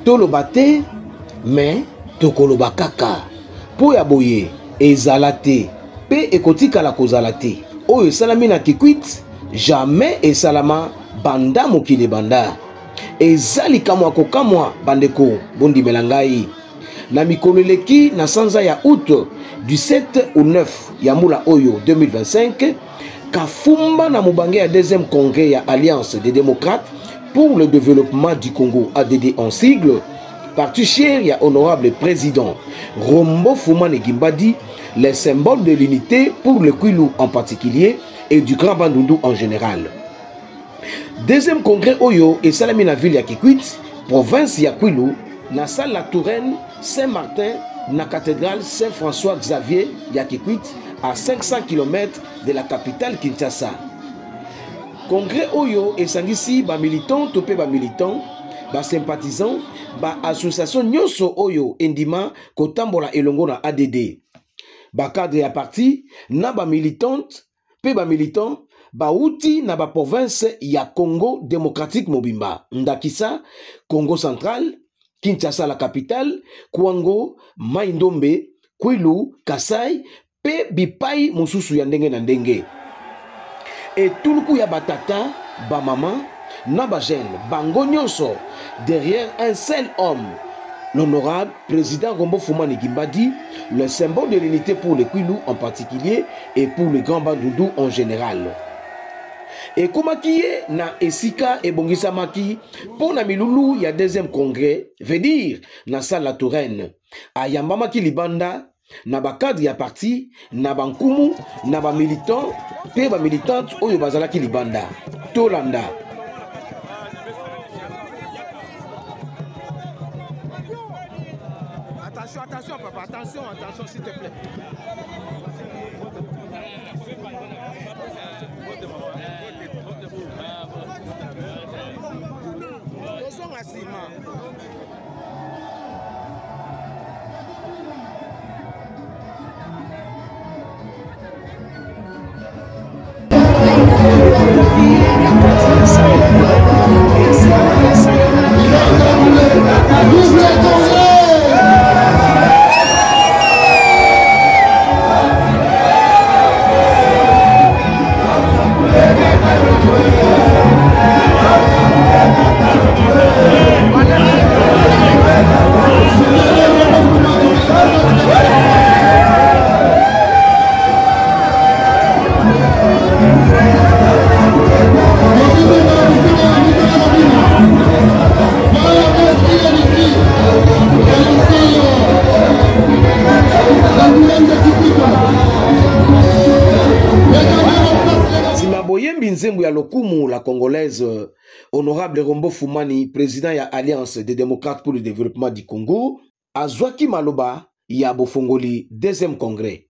Toloba te, mais tokoloba kaka. Po ya boye, ezala te, pe ekotika la kozala te. Oyo esalami na Kikwit, jamais esalama banda mokili banda. Ezali kamwa kokamwa bandeko bondi melangai. Na mikolo eleki na sanza ya août du 7 au 9 ya mula oyo 2025, Kafumba na mubange ya deuxième congrès ya Alliance des démocrates pour le développement du Congo, ADD en sigle, parti cher ya honorable président Rombo Fumane Gimbadi, les symboles de l'unité pour le Kwilu en particulier et du Grand Bandundu en général. Deuxième congrès Oyo et Salamina ville ya Kikwit, province ya Kwilu, na salle la Touraine Saint-Martin, na cathédrale Saint-François Xavier ya Kikwit, à 500 km de la capitale Kinshasa. Congrès Oyo et Sangisi, ba militants, topé ba militants, ba sympathisants, ba association Nyoso Oyo Endima, Kotambola Elongo na ADD. Ba cadre ya parti, na ba militante, pe ba militant, ba outi na ba province ya Congo démocratique Mobimba. Ndakisa, Congo central, Kinshasa la capitale, Kwango, Maindombe, Kwilu, Kasai, pe bipai mususu ya ndenge na ndenge. Et tout le coup ya batata, ba maman, na ba jeune, bango nyonso, derrière un seul homme, l'honorable président Rombo Fumane Gimbadi, le symbole de l'unité pour le Kwilu en particulier et pour le Grand Bandundu en général. Et Kumakiye na Esika et Bongisamaki, pour na milulu ya deuxième congrès, veut dire na salle la Touraine, a Yambamaki Libanda, na ba cadre ya parti, na ba nkumu, na ba militant, pe ba militante oyo bazalaki libanda. Tolanda. Attention, attention papa, attention, attention s'il te plaît. Ya lokumu la congolaise honorable Rombo Fumani, président ya Alliance des démocrates pour le développement du Congo, azwaki maloba ya bofongoli deuxième congrès.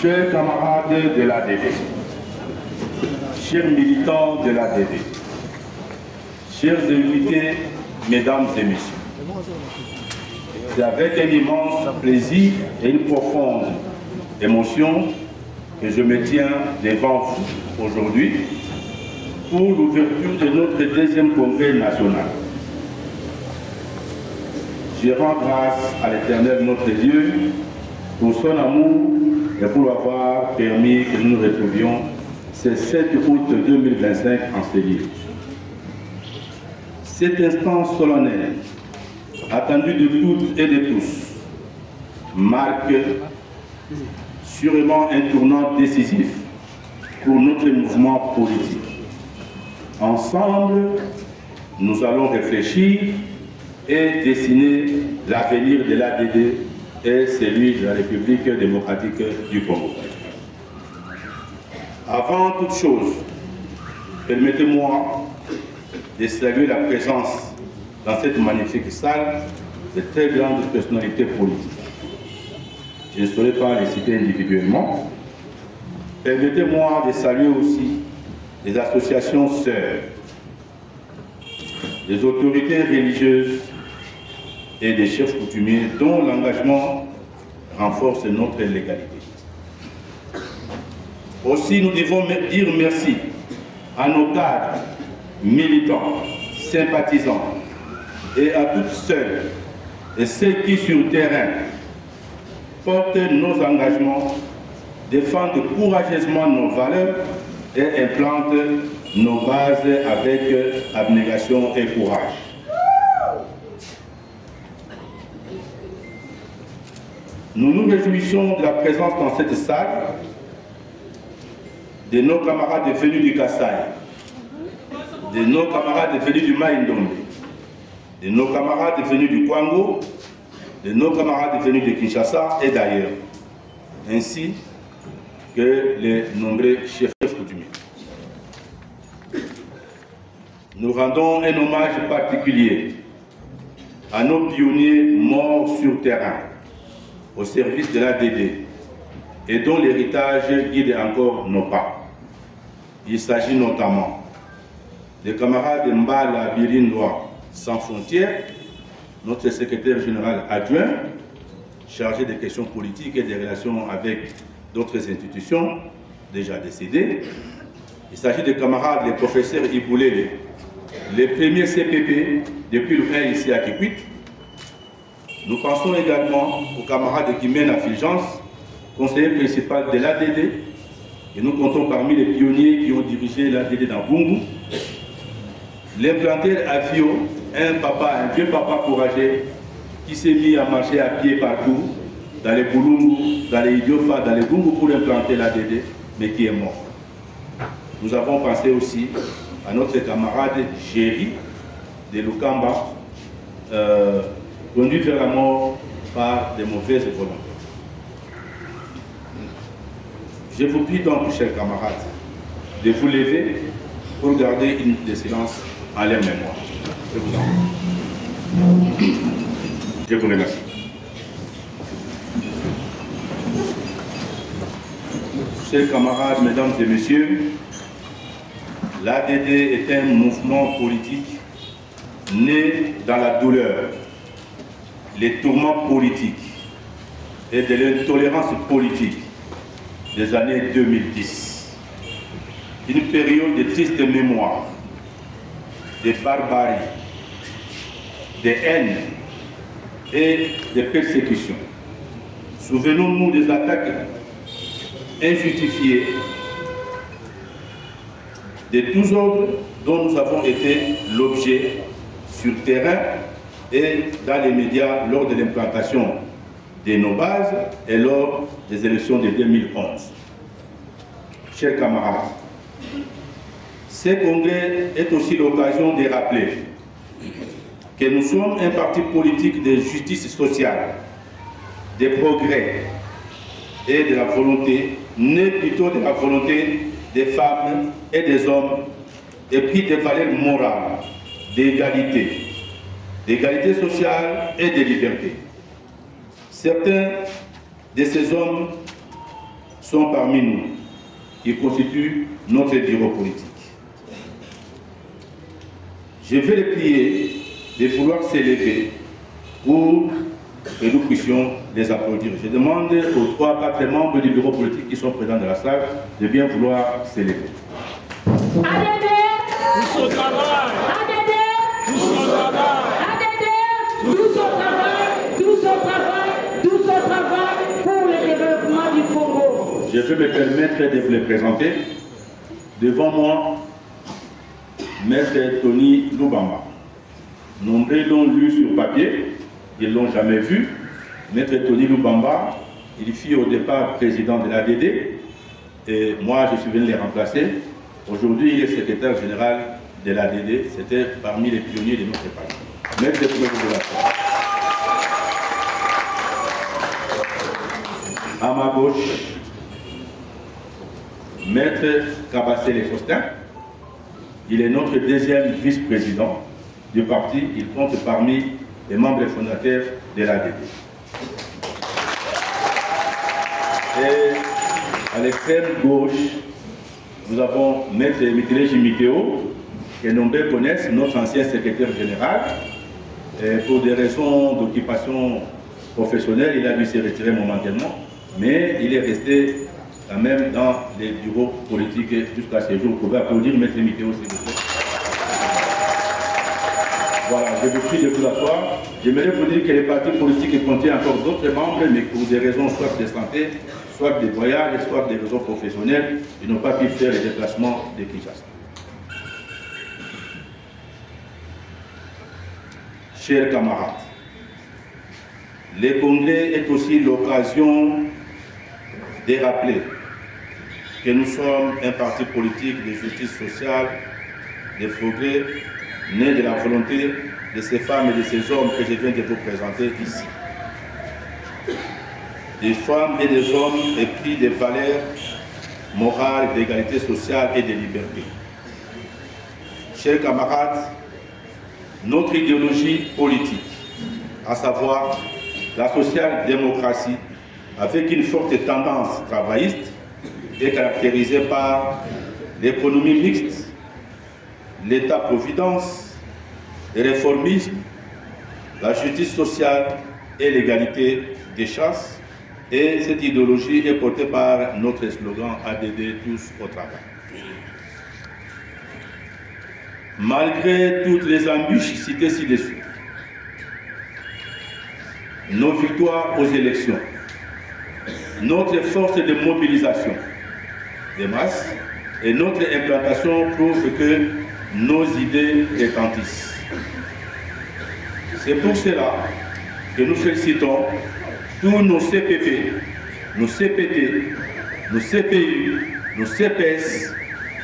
Chers camarades de l'ADD, chers militants de l'ADD, chers invités, mesdames et messieurs, c'est avec un immense plaisir et une profonde émotion que je me tiens devant vous aujourd'hui pour l'ouverture de notre deuxième congrès national. Je rends grâce à l'Éternel notre Dieu pour son amour et pour avoir permis que nous nous retrouvions ce 7 août 2025 en Séville. Cette instance solennelle, attendue de toutes et de tous, marque sûrement un tournant décisif pour notre mouvement politique. Ensemble, nous allons réfléchir et dessiner l'avenir de l'ADD et celui de la République démocratique du Congo. Avant toute chose, permettez-moi de saluer la présence dans cette magnifique salle de très grandes personnalités politiques. Je ne saurais pas les citer individuellement. Permettez-moi de saluer aussi les associations sœurs, les autorités religieuses et des chefs coutumiers dont l'engagement renforce notre légalité. Aussi, nous devons dire merci à nos cadres, militants, sympathisants et à toutes celles et ceux qui, sur le terrain, portent nos engagements, défendent courageusement nos valeurs et implantent nos bases avec abnégation et courage. Nous nous réjouissons de la présence dans cette salle de nos camarades venus du Kasaï, de nos camarades venus du Maïndombe, de nos camarades venus du Kwango, de nos camarades venus de Kinshasa et d'ailleurs, ainsi que les nombreux chefs coutumiers. Nous rendons un hommage particulier à nos pionniers morts sur terrain, au service de l'ADD, et dont l'héritage guide encore nos pas. Il s'agit notamment des camarades Mbala Birindoa Sans Frontières, notre secrétaire général adjoint, chargé des questions politiques et des relations avec d'autres institutions déjà décédées. Il s'agit des camarades, les professeurs Iboulé, les premiers CPP depuis le 1 ici à Kikwit. Nous pensons également aux camarades qui mènent à Fulgence, conseiller principal de l'ADD, et nous comptons parmi les pionniers qui ont dirigé l'ADD dans Bungu. L'implanteur Afio, un vieux papa courageux qui s'est mis à marcher à pied partout, dans les Boulungu, dans les Idiofa, dans les Bungu pour implanter l'ADD, mais qui est mort. Nous avons pensé aussi à notre camarade Géry de Lukamba, conduit vers la mort par de mauvaises volontés. Je vous prie donc, chers camarades, de vous lever pour garder une minute de silence en leur mémoire. Je vous en prie. Je vous remercie. Chers camarades, mesdames et messieurs, l'ADD est un mouvement politique né dans la douleur, les tourments politiques et de l'intolérance politique des années 2010. Une période de triste mémoire, de barbarie, de haine et de persécution. Souvenons-nous des attaques injustifiées de tous ordres dont nous avons été l'objet sur le terrain et dans les médias lors de l'implantation de nos bases et lors des élections de 2011. Chers camarades, ce congrès est aussi l'occasion de rappeler que nous sommes un parti politique de justice sociale, de progrès et de la volonté, né plutôt de la volonté des femmes et des hommes, et puis des valeurs morales, d'égalité sociale et de liberté. Certains de ces hommes sont parmi nous, qui constituent notre bureau politique. Je vais les prier de vouloir s'élever pour que nous puissions les applaudir. Je demande aux 3 ou 4 membres du bureau politique qui sont présents dans la salle de bien vouloir s'élever. ADD, tous au travail. ADD, tous au travail. ADD, tous au travail. Tous au travail. Tous au travail pour le développement du Congo. Je vais me permettre de vous les présenter. devant moi, Maître Tony Lubamba. Nombreux l'ont lu sur papier, ils ne l'ont jamais vu. Maître Tony Lubamba, il fut au départ président de l'ADD et moi je suis venu les remplacer. Aujourd'hui, il est secrétaire général de l'ADD. C'était parmi les pionniers de notre parti. Maître de à ma gauche, Maître Kabassé Faustin. Il est notre deuxième vice-président du parti. Il compte parmi les membres fondateurs de l'ADD. Et à l'extrême gauche, nous avons Maître Mitilé Jimitéo, que nombreux connaissent, notre ancien secrétaire général. Et pour des raisons d'occupation professionnelle, il a dû se retirer momentanément, mais il est resté quand même dans les bureaux politiques jusqu'à ce jour. Vous pouvez applaudir Maître Mitéo, s'il vous plaît. Voilà, je vous prie de vous asseoir. J'aimerais vous dire que les partis politiques contiennent encore d'autres membres, mais pour des raisons soit de santé, soit de voyage, soit des raisons professionnelles, ils n'ont pas pu faire les déplacements de Kinshasa. Chers camarades, le congrès est aussi l'occasion de rappeler que nous sommes un parti politique de justice sociale, de progrès, né de la volonté de ces femmes et de ces hommes que je viens de vous présenter ici. Des femmes et des hommes épris des valeurs morales, d'égalité sociale et de liberté. Chers camarades, notre idéologie politique, à savoir la social-démocratie, avec une forte tendance travailliste, est caractérisée par l'économie mixte, l'État-providence, le réformisme, la justice sociale et l'égalité des chances. Et cette idéologie est portée par notre slogan ADD tous au travail. Malgré toutes les embûches citées ci-dessus, nos victoires aux élections, notre force de mobilisation des masses et notre implantation prouvent que nos idées retentissent. C'est pour cela que nous félicitons tous nos CPP, nos CPT, nos CPU, nos CPS,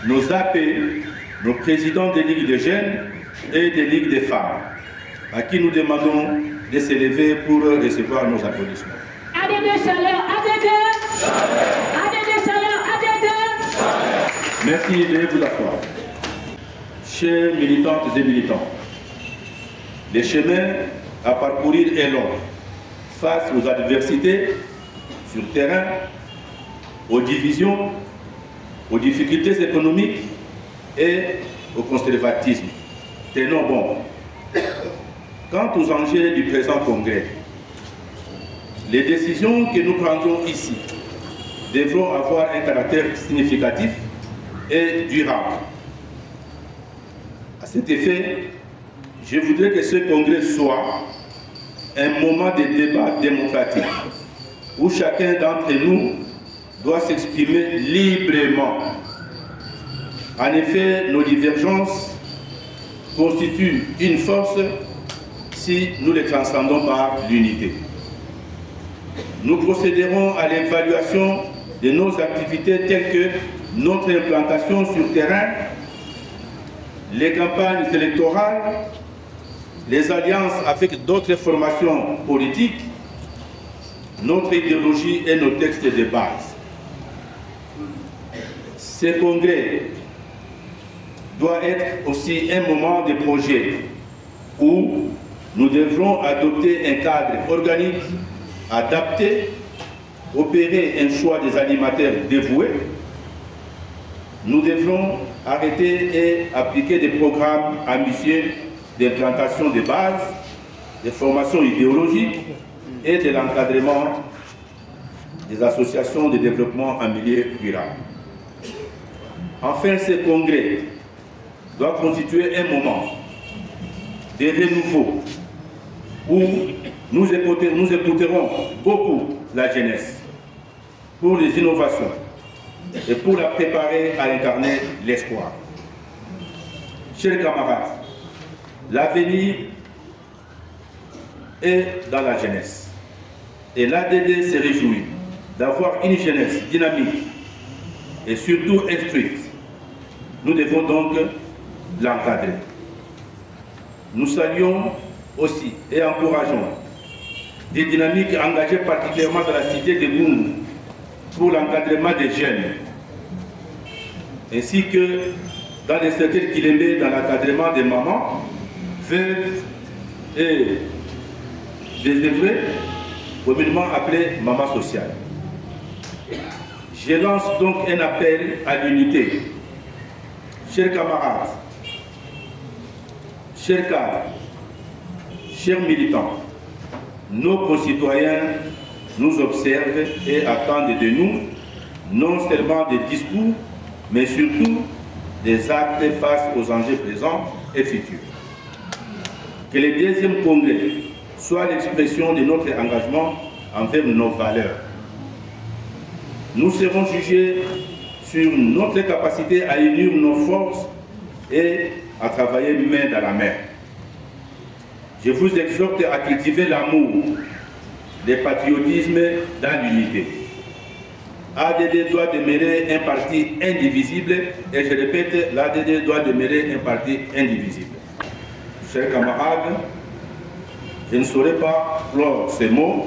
nos AP, nos présidents des ligues de jeunes et des ligues de femmes, à qui nous demandons de s'élever pour recevoir nos applaudissements. ADD chaleur, ADD ADD chaleur, ADD. Merci de vous asseoir. Chers militantes et militants, le chemin à parcourir est long face aux adversités sur le terrain, aux divisions, aux difficultés économiques et au conservatisme. Tenons bon. Quant aux enjeux du présent congrès, les décisions que nous prendrons ici devront avoir un caractère significatif et durable. À cet effet, je voudrais que ce congrès soit un moment de débat démocratique où chacun d'entre nous doit s'exprimer librement. En effet, nos divergences constituent une force si nous les transcendons par l'unité. Nous procéderons à l'évaluation de nos activités telles que notre implantation sur terrain, les campagnes électorales, les alliances avec d'autres formations politiques, notre idéologie et nos textes de base. Ce congrès doit être aussi un moment de projet où nous devrons adopter un cadre organique, adapté, opérer un choix des animateurs dévoués. Nous devrons arrêter et appliquer des programmes ambitieux d'implantation de base, de formation idéologique et de l'encadrement des associations de développement en milieu rural. Enfin, ce congrès doit constituer un moment de renouveau où nous écouterons beaucoup la jeunesse pour les innovations, et pour la préparer à incarner l'espoir. Chers camarades, l'avenir est dans la jeunesse. Et l'ADD se réjouit d'avoir une jeunesse dynamique et surtout instruite. Nous devons donc l'encadrer. Nous saluons aussi et encourageons des dynamiques engagées particulièrement dans la cité de Bungu pour l'encadrement des jeunes, ainsi que dans les cercles qu'il émet dans l'encadrement des mamans, veuves et des œuvrés, communément appelés mamans sociales. Je lance donc un appel à l'unité. Chers camarades, chers cadres, chers militants, nos concitoyens nous observent et attendent de nous non seulement des discours, mais surtout des actes face aux enjeux présents et futurs. Que le deuxième congrès soit l'expression de notre engagement envers nos valeurs. Nous serons jugés sur notre capacité à unir nos forces et à travailler main dans la main. Je vous exhorte à cultiver l'amour, le patriotisme dans l'unité. ADD doit demeurer un parti indivisible et je répète, l'ADD doit demeurer un parti indivisible. Chers camarades, je ne saurais pas clore ces mots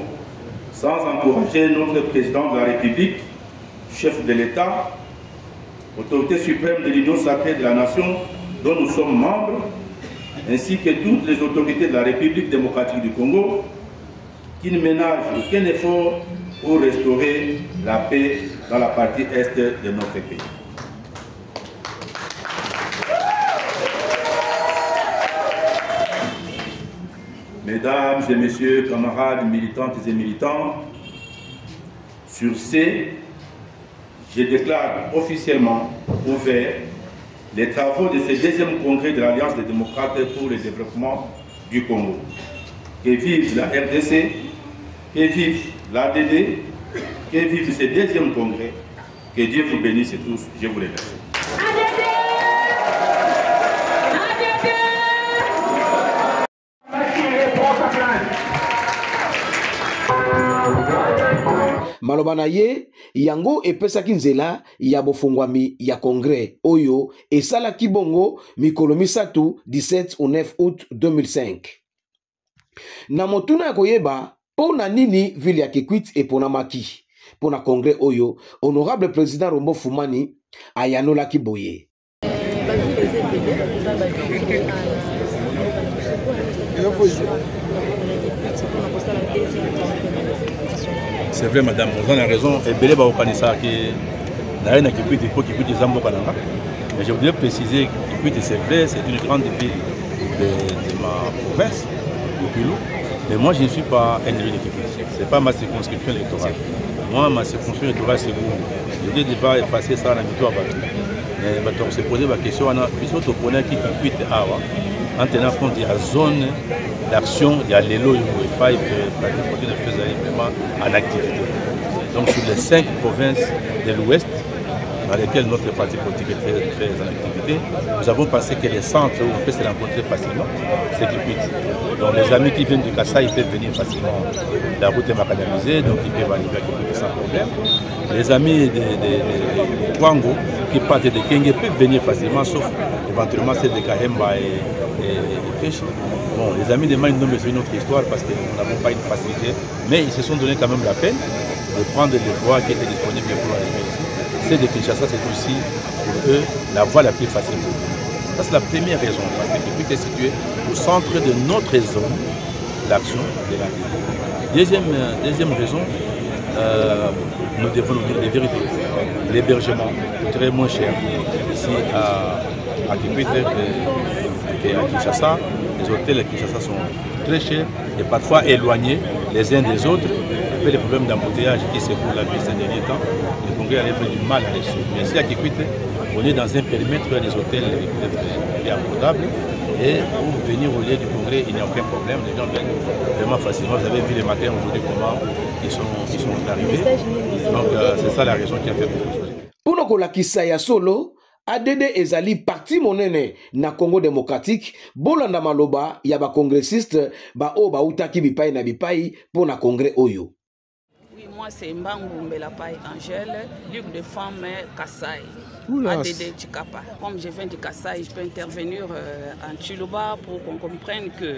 sans encourager notre président de la République, chef de l'État, autorité suprême de l'Union sacrée de la nation dont nous sommes membres, ainsi que toutes les autorités de la République démocratique du Congo, qui ne ménagent aucun effort pour restaurer la paix dans la partie est de notre pays. Mesdames et messieurs, camarades, militantes et militants, sur ce, je déclare officiellement ouvert les travaux de ce deuxième congrès de l'Alliance des démocrates pour le développement du Congo. Que vive la RDC, que vive l'ADD, que vive ce deuxième congrès. Que Dieu vous bénisse tous. Je vous remercie. maloba na ye yango epesaki nzela ya bofungwami ya kongre oyo esalaki bongo mikolo misatu 17 au 9 août 2005. Na motuna ya koyeba mpo na nini ville ya Kikwit eponamaki mpo na kongre oyo honorable président Rombo Fumani ayanolaki boye. C'est vrai, madame, vous avez raison. Et Belé va organiser que la reine Kikwit est pour Kikwit des Ambokananga. Mais je voudrais préciser que Kikwit, c'est vrai, c'est une grande ville de ma province, de Pilou. Mais moi, je ne suis pas un élu de Kikwit. Ce n'est pas ma circonscription électorale. Moi, ma circonscription électorale, c'est vous. Je ne vais pas effacer ça dans la victoire. Mais on s'est posé la question, puisque on connaît qui Kikwit est en tenant compte de la zone d'action, il y a l'élo, il ne faut pas vraiment en activité. Donc sur les 5 provinces de l'Ouest, dans lesquelles notre parti politique est très en activité, nous avons pensé que les centres où on peut se rencontrer facilement, c'est Kikwit. Donc les amis qui viennent du Kassai, ils peuvent venir facilement. La route est macadamisée, donc ils peuvent arriver à Kikwit sans problème. Les amis de Kwango qui partent de Kenge peuvent venir facilement, sauf éventuellement celles de Kahemba et Pêche. Bon, les amis de Maïndom, c'est une autre histoire parce que nous n'avons pas une facilité, mais ils se sont donné quand même la peine de prendre les voies qui étaient disponibles pour arriver ici. C'est de Kinshasa, c'est aussi pour eux la voie la plus facile pour eux. Ça, c'est la première raison, parce que Kikwit est situé au centre de notre zone d'action de la ville. Deuxième raison, nous devons nous dire des vérités. L'hébergement coûterait moins cher ici à Kikwit et à Kinshasa. Les hôtels à Kinshasa sont très chers et parfois éloignés les uns des autres. Avec les problèmes d'embouteillage qui secouent la ville ces derniers temps, les Congolais avaient fait du mal à les suivre. Mais ici à Kikwit, on est dans un périmètre où il y a des hôtels abordables. Et pour venir au lieu du congrès, il n'y a aucun problème. Les gens viennent vraiment facilement. Vous avez vu les matins aujourd'hui comment ils sont arrivés. Donc c'est ça la raison qui a fait beaucoup de choses. Pour mpona kolakisa ya solo ADD ezali parti monene na Congo démocratique bolanda maloba ya ba congressiste ba o ba utaki bipai na bipai pona congrès oyo. Oui, moi c'est Mbangu Mbelapai Angèle, Ligue de femmes Kassai. ADD Chikapa. Comme je viens de Kassai, je peux intervenir en Chiluba pour qu'on comprenne que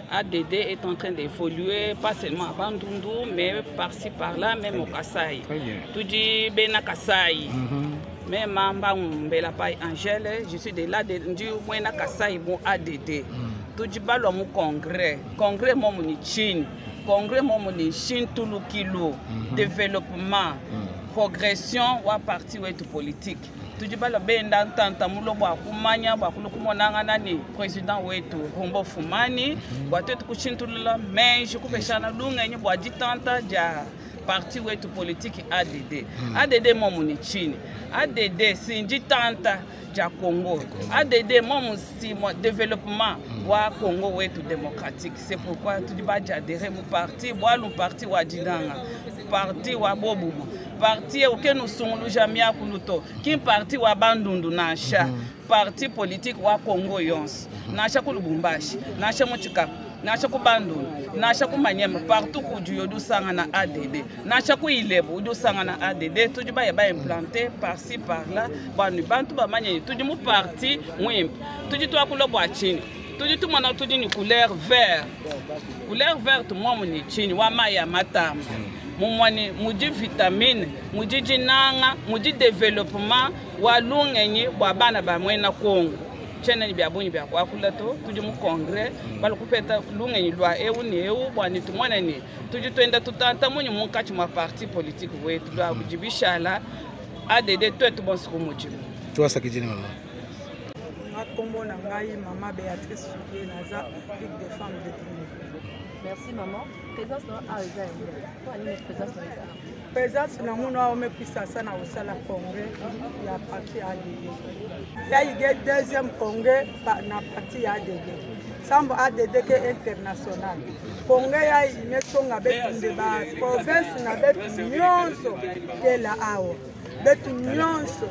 ADD est en train d'évoluer, pas seulement à Bandundu, mais par-ci par-là, même au Kassai. Tout dit Bena Kassai. Même Mbangu Mbelapai Angèle, je suis de là, du Mwena Kassai, mon ADD. Tout dit Balo mon congrès. Congrès mon Chine. Congrès mon Chine, tout le kilo. Développement. Progression ou parti ou politique. Tout le monde a entendu mulo bwa kumanya bwa kulukumonanga nani président wetu Rombo Fumani bwa tetu kuchintulula mais je kupeshana lunga nyi bwa ditanta ja parti wetu politique ADD. ADD momuni chini. ADD sinji tanta ja Congo. ADD momu si développement wa Congo wetu démocratique. C'est pourquoi tout le monde a adhéré mon parti bwa lu parti wa dinanga. Parti wa bobubu. Parti auquel nous sommes jamais à Kuluto, qui est parti wa Bandundu Nacha, parti politique wa Congo Yons, Nacha Kulubumbashi, Nacha Mochikap, Nacha Kubandundu, Nacha Kumanyema, partout où du Yodu Sangana ADD, Nacha Kuilebu, Udu Sangana ADD, tout du bas implanté par-ci par-là, Banu Bantu Bamanye, tout du mou parti, oui, tout du tout à Kuloboachini. Tout dit tout mon tout dit une couleur vert. Couleur verte moi mon chini wa maya matam. Mumwani mudi vitamine, mudi jinanga, mudi développement wa lungenyi wa bana ba mwena Kongo. Chene ni biabuni bia kwa kulato tuje mu congrès balo kupeta lungenyi lwa eu ni eu bwani tumwana ni tuje twenda tutanta munyu munkachi ma parti politique wetu lwa kujibishala ADD twetu bonsiku muchi. Toi sakijini mama. Kombo na ngai Maman Béatrice Soulier Naza, Ligue des femmes de Guinée. Merci maman. Présence dans Aza. Toi une présence dans Aza. Présence na muna ome pisa sana au la congrès ya parti ADD. Ya yige deuxième congrès na parti ADD. Sambo ADD ke international. Congrès ya ine songa betu de ba province na betu nyonso ke la awo. Betu nyonso.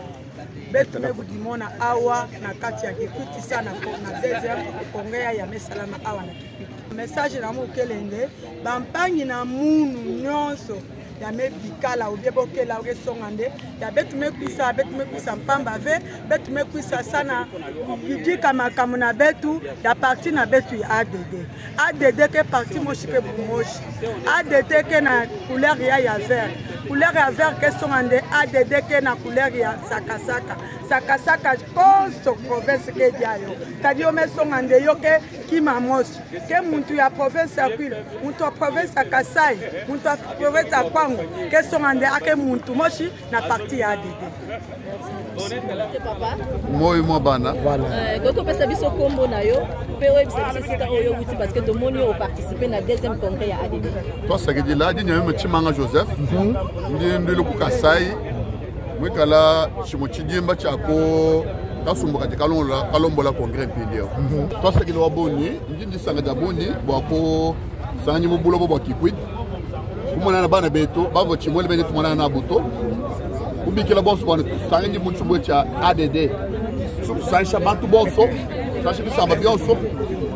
Betu mebudimona awa na kati ya kikuti sana na deuxième congrès ya mesalama awa na kikuti. Message na mu kelende bampangi na munu nyonso ya mebikala obiebokela ogesongande ya betu mekuisa mpamba ve betu mekuisa sana yidika makamu na betu ya parti na betu ya ADD ke parti moshike bumoshi ADD ke na couleur ya vert couleur ya vert ke songande ADD ke na couleur ya sakasaka posto province ke diayo kadio mesongande yo ke kimamosi ke muntu ya province ya Kwilu muntu ya province ya Kasai muntu ya province ya Kwango ke songande ake muntu moshi na parti ya ADD. Papa moi bana goto pesa biso kombo na yo pe web service sita oyo wuti parce que de moni o participer na deuxième congrès ya ADD. Toi ça que là dit nyame Chimanga Joseph ndi luku Kasai mwekala chimochidimba chako kasumbuka kalombola congrès pideo. Toi ça que lo boni ndi sanga da boni bwako sanyi mubulo bo kikwit kumona na bana beto bavo chimwele bene tumona na buto kubikila boss bwana sanyi muchumbo cha ADD saisha bantu boso saisha bisamba byoso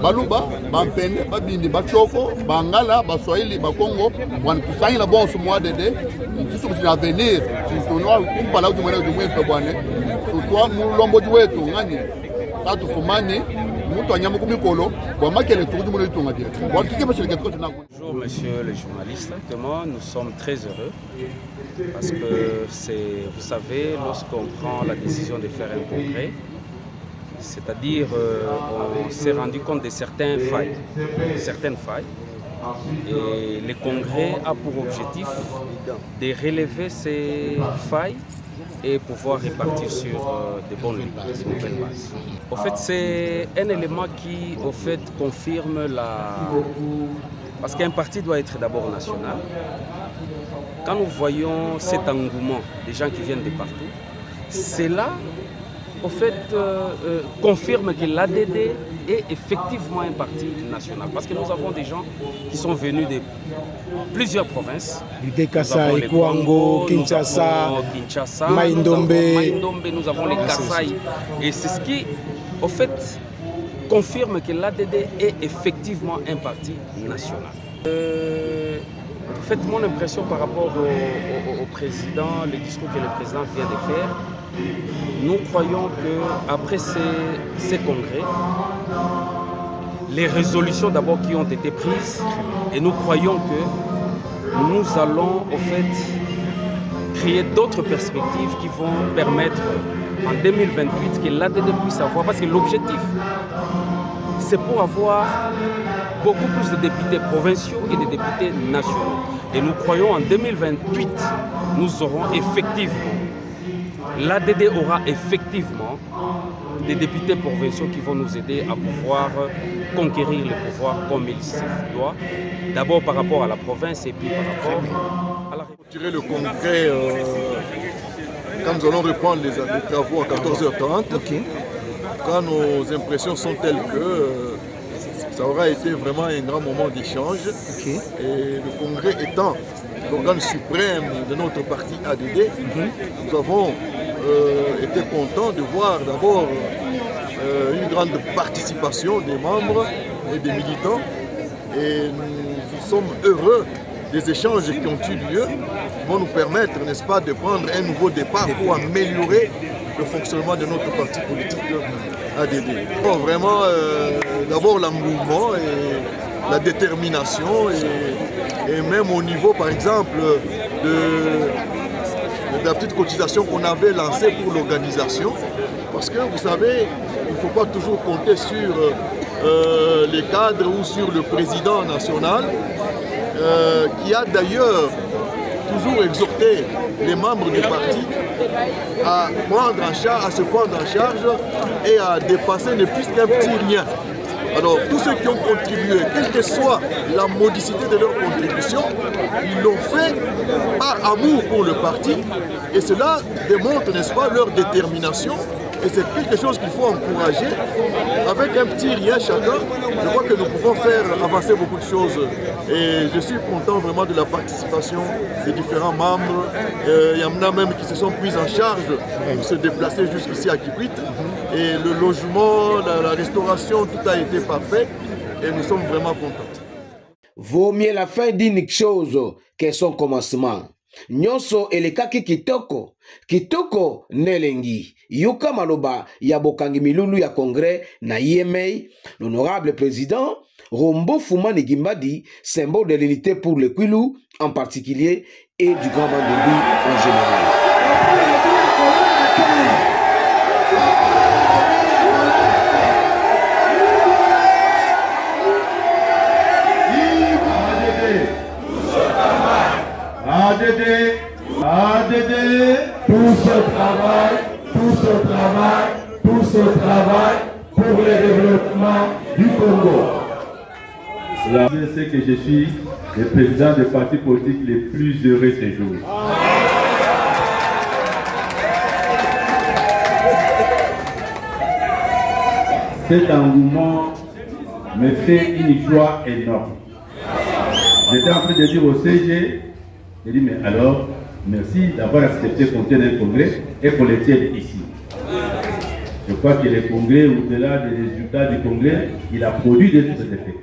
baluba bampende babindi bachoko bangala baswahili bakongo bwana tusanyi la boss mu ADD tusu kwa avenir tutonwa kumpala uti mwana dumwepe bwana tutwa mulombo wetu ngani tatu fumani mutu anyamu kumikolo kwa makele tukudu mwana itunga dire kwa kike bashirika tuko tunako. Bonjour monsieur le journaliste, nous sommes très heureux parce que c'est, vous savez, lorsqu'on prend la décision de faire un congrès, c'est-à-dire on s'est rendu compte de certaines failles, et le congrès a pour objectif de relever ces failles et pouvoir repartir sur de bonnes bases. En fait, c'est un élément qui, au fait, confirme la... Parce qu'un parti doit être d'abord national. Quand nous voyons cet engouement des gens qui viennent de partout, cela au fait, confirme que l'ADD est effectivement un parti national. Parce que nous avons des gens qui sont venus de plusieurs provinces. Du Dekasa, Kouango, Kinshasa, Maïndombe. Nous avons les Kasaï. Et c'est ce qui, au fait, confirme que l'ADD est effectivement un parti national. En fait, mon impression par rapport au président, le discours que le président vient de faire, nous croyons qu'après ces congrès, les résolutions d'abord qui ont été prises, et nous croyons que nous allons au fait créer d'autres perspectives qui vont permettre en 2028 que l'ADD puisse avoir, parce que l'objectif c'est pour avoir beaucoup plus de députés provinciaux et de députés nationaux. Et nous croyons en 2028, nous aurons effectivement, l'ADD aura effectivement des députés provinciaux qui vont nous aider à pouvoir conquérir le pouvoir comme il se doit. D'abord par rapport à la province et puis par rapport à la République. Tirer le congrès quand nous allons reprendre les travaux à 14h30. Okay. Quand nos impressions sont telles que ça aura été vraiment un grand moment d'échange. Okay. Et le congrès étant l'organe suprême de notre parti ADD, nous avons été contents de voir d'abord une grande participation des membres et des militants. Et nous sommes heureux des échanges qui ont eu lieu, qui vont nous permettre, n'est-ce pas, de prendre un nouveau départ pour améliorer le fonctionnement de notre parti politique ADD. Bon, vraiment, d'abord l'engouement et la détermination et même au niveau, par exemple, de la petite cotisation qu'on avait lancée pour l'organisation. Parce que, vous savez, il ne faut pas toujours compter sur les cadres ou sur le président national, qui a d'ailleurs toujours exhorté les membres du parti à se prendre en charge et à dépasser ne plus qu'un petit rien. Alors tous ceux qui ont contribué, quelle que soit la modicité de leur contribution, ils l'ont fait par amour pour le parti et cela démontre, n'est-ce pas, leur détermination. Et c'est quelque chose qu'il faut encourager. Avec un petit rien chacun, je crois que nous pouvons faire avancer beaucoup de choses. Et je suis content vraiment de la participation des différents membres. Il y en a même qui se sont pris en charge pour se déplacer jusqu'ici à Kikwit. Et le logement, la restauration, tout a été parfait. Et nous sommes vraiment contents. Vaut mieux la fin d'une chose que son commencement. Nyonso elekaki kitoko, kitoko nelengi. Yuka maloba ya bokangi milulu ya congrès na IMA, l'honorable président Rombo Fumani Gimbadi, symbole de l'unité pour le Kwilu en particulier et du Grand Mandébi en général. ADD, tout ce travail pour le développement du Congo. Je sais que je suis le président des partis politiques les plus heureux ces jours. Cet engouement me fait une joie énorme. J'étais en train de dire au CG, j'ai dit, mais alors, merci d'avoir accepté qu'on tienne un congrès et qu'on le tienne ici. Je crois que le congrès, au-delà des résultats du congrès, il a produit des effets.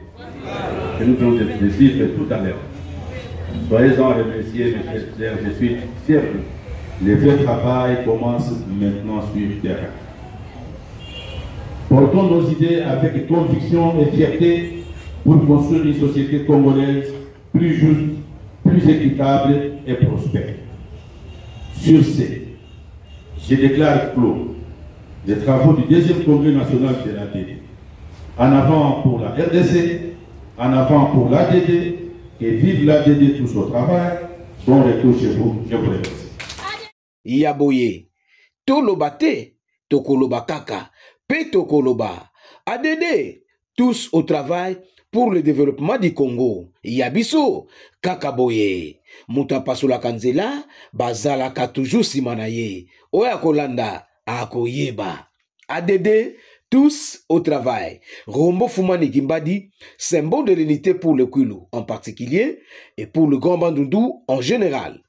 Que nous allons suivre tout à l'heure. Soyez-en remerciés, mes chers frères, je suis fier de vous. Le vrai travail commence maintenant sur le terrain. Portons nos idées avec conviction et fierté pour construire une société congolaise plus juste, plus équitable et prospère. Sur ce, je déclare clos les travaux du deuxième congrès national de l'ADD. En avant pour la RDC, en avant pour l'ADD, et vive l'ADD tous au travail. Bon retour chez vous, je vous remercie. Yaboye, Toloba te, Tokoloba kaka, Pe Tokoloba, ADD, tous au travail pour le développement du Congo. Yabiso, Kakaboye, Mutapasula Kanzela, Bazalaka toujours simanaye, Oya Kolanda, Akoyeba. ADD, tous au travail. Rombo Fumani Gimbadi, symbole de l'unité pour le Kwilu en particulier et pour le Grand Bandundu en général.